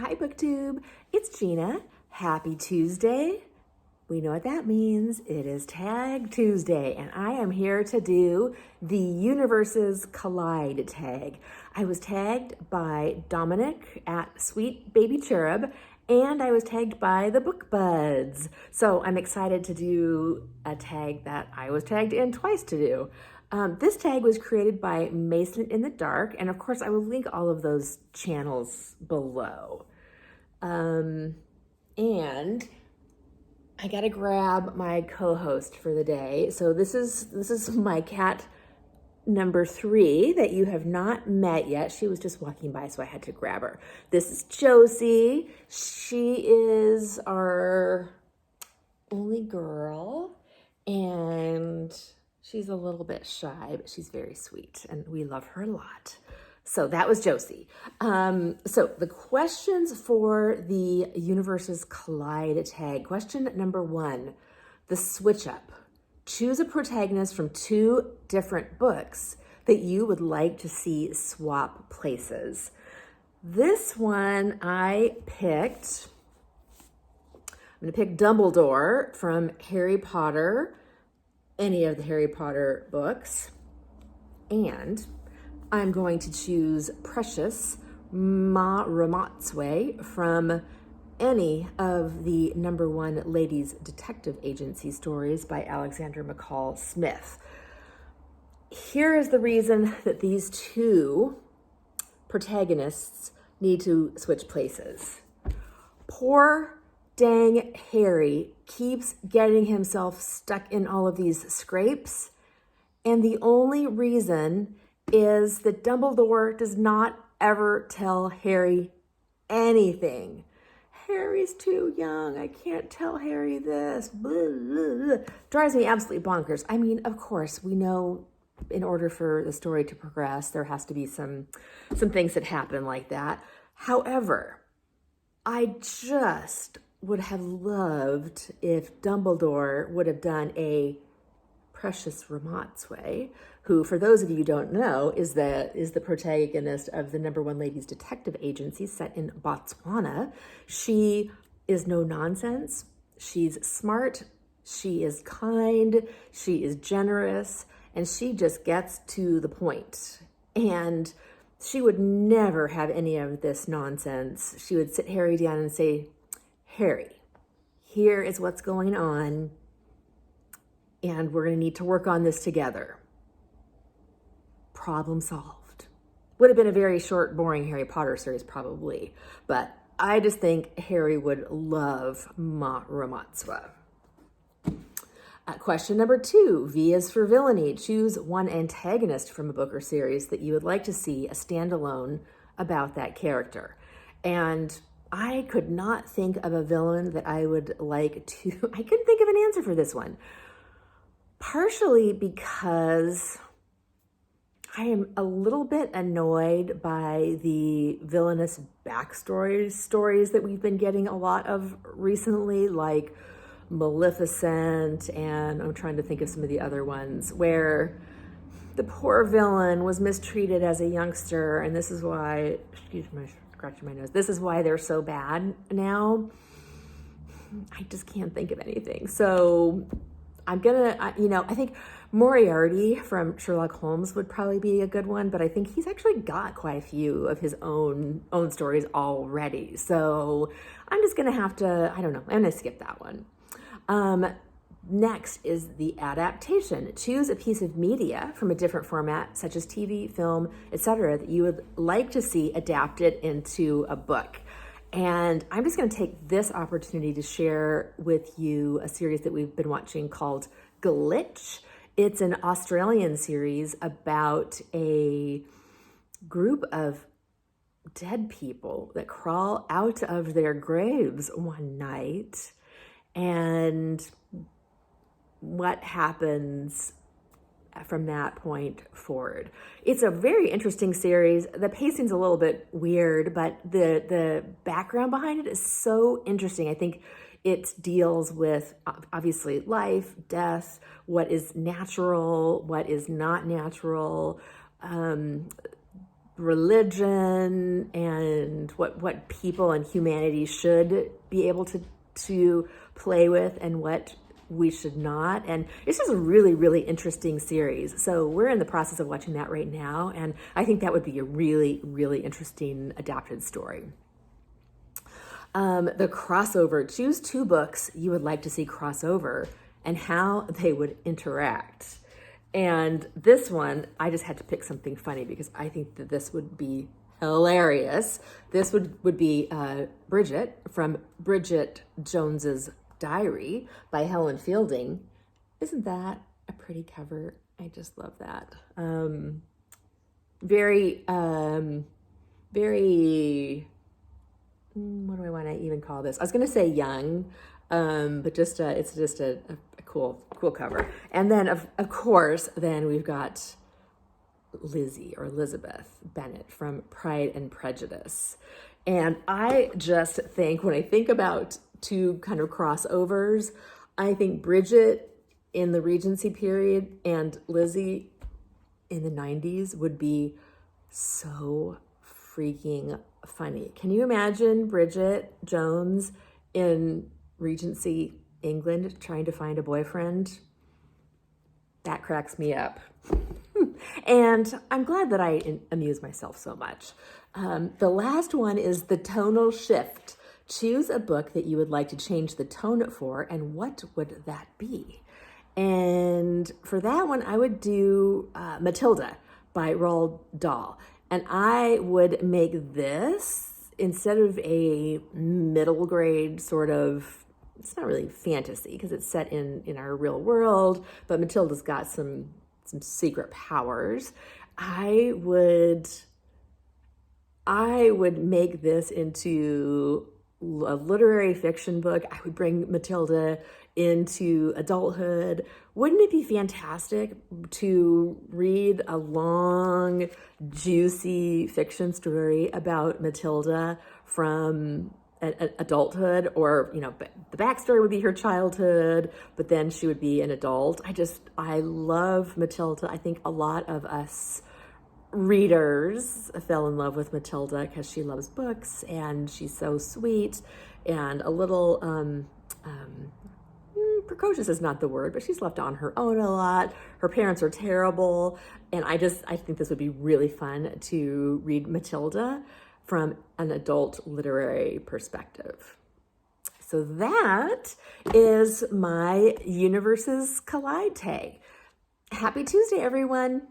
Hi BookTube, it's Gina. Happy Tuesday. We know what that means. It is Tag Tuesday, and I am here to do the Universes Collide tag. I was tagged by Dominic at Sweet Baby Cherub, and I was tagged by the Book Buds. So I'm excited to do a tag that I was tagged in twice to do. This tag was created by Mason in the Dark, and of course I will link all of those channels below. And I gotta grab my co-host for the day. So this is my cat number 3 that you have not met yet. She was just walking by, so I had to grab her. This is Josie. She is our only girl, and she's a little bit shy, but she's very sweet, and we love her a lot. So that was Josie. So the questions for the Universes Collide tag. Question number 1, the switch up. Choose a protagonist from 2 different books that you would like to see swap places. This one I'm gonna pick Dumbledore from Harry Potter, any of the Harry Potter books, and I'm going to choose Precious Ma Ramatswe from any of the #1 Ladies Detective Agency stories by Alexander McCall Smith. Here is the reason that these 2 protagonists need to switch places. Poor dang Harry keeps getting himself stuck in all of these scrapes, and the only reason is that Dumbledore does not ever tell Harry anything. Harry's too young. I can't tell Harry this. Blah, blah, blah. Drives me absolutely bonkers. I mean, of course, we know in order for the story to progress, there has to be some things that happen like that. However, I just would have loved if Dumbledore would have done a Precious Ramatswe, who, for those of you who don't know, is the protagonist of the #1 Ladies Detective Agency set in Botswana. She is no nonsense. She's smart. She is kind. She is generous, and she just gets to the point. And she would never have any of this nonsense. She would sit Harry down and say, "Harry, here is what's going on, and we're going to need to work on this together." Problem solved. Would have been a very short, boring Harry Potter series probably, but I just think Harry would love Ma Ramatswe. Question number 2, V is for Villainy. Choose one antagonist from a book or series that you would like to see a standalone about that character. And I could not think of a villain that I would like to, I couldn't think of an answer for this one. Partially because I am a little bit annoyed by the villainous stories that we've been getting a lot of recently, like Maleficent, and I'm trying to think of some of the other ones, where the poor villain was mistreated as a youngster, and this is why, excuse me, scratching my nose, this is why they're so bad now. I just can't think of anything. So I'm gonna, I think Moriarty from Sherlock Holmes would probably be a good one, but I think he's actually got quite a few of his own stories already. So I'm just gonna have to, I don't know, I'm gonna skip that one. Next is the adaptation. Choose a piece of media from a different format, such as TV, film, etc., that you would like to see adapted into a book. And I'm just going to take this opportunity to share with you a series that we've been watching called Glitch. It's an Australian series about a group of dead people that crawl out of their graves one night, and what happens from that point forward. It's a very interesting series. The pacing's a little bit weird, but the background behind it is so interesting. I think it deals with obviously life, death, what is natural, what is not natural, religion and what people and humanity should be able to play with and what we should not. And it's just a really, really interesting series. So we're in the process of watching that right now. And I think that would be a really, really interesting adapted story. The crossover. Choose 2 books you would like to see crossover and how they would interact. And this one, I just had to pick something funny because I think that this would be hilarious. This would be Bridget from Bridget Jones's Diary by Helen Fielding. Isn't that a pretty cover? I just love that. Very, what do I want to even call this? I was going to say young, but it's just a cool cover. And then of course, then we've got Lizzie or Elizabeth Bennet from Pride and Prejudice. And I just think, when I think about 2 kind of crossovers, I think Bridget in the Regency period and Lizzie in the 90s would be so freaking funny. Can you imagine Bridget Jones in Regency England trying to find a boyfriend? That cracks me up. And I'm glad that I amuse myself so much. The last one is the tonal shift. Choose a book that you would like to change the tone for, and what would that be? And for that one, I would do Matilda by Roald Dahl. And I would make this, instead of a middle grade sort of, it's not really fantasy because it's set in our real world, but Matilda's got some secret powers. I would make this into a literary fiction book. I would bring Matilda into adulthood. Wouldn't it be fantastic to read a long, juicy fiction story about Matilda from adulthood? Or, the backstory would be her childhood, but then she would be an adult. I love Matilda. I think a lot of us readers fell in love with Matilda because she loves books and she's so sweet and a little precocious is not the word, but she's left on her own a lot. Her parents are terrible. And I think this would be really fun to read Matilda from an adult literary perspective. So that is my Universes Collide tag. Happy Tuesday, everyone.